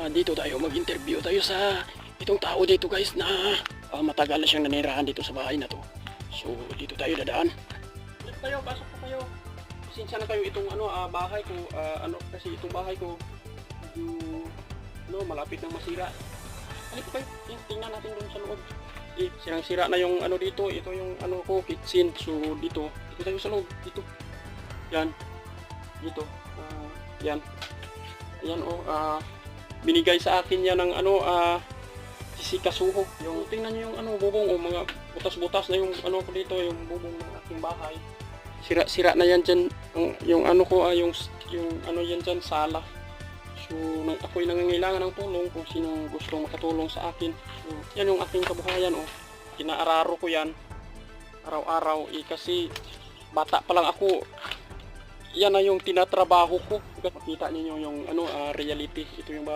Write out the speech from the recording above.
Dito tayo mag-interview tayo sa itong tao dito guys na matagal na siyang nanirahan dito sa bahay na to. So dito tayo dadaan. Dito tayo, pasok po kayo. Pasensya na kayo itong bahay ko, kasi itong bahay ko malapit nang masira. Halika kayo, tingnan natin doon sa loob. Sirang-sira na yung dito, ito yung kitchen. So dito tayo sa loob, dito. Yan. Dito. Yan. Ayan binigay sa akin yan ng sisikasuho. Yung tingnan niyo yung bubong mga butas-butas na yung ko dito, yung bubong ng aking bahay. Sira-sira na yan diyan yung yan diyan sala. So ako'y nangangailangan ng tulong kung sino gustong makatulong sa akin. So yan yung aking kabuhayan Inaararo ko yan araw-araw kasi bata pa lang ako. Yan na yung tinatrabaho ko. Makita niyo yung reality. Ito yung bahay.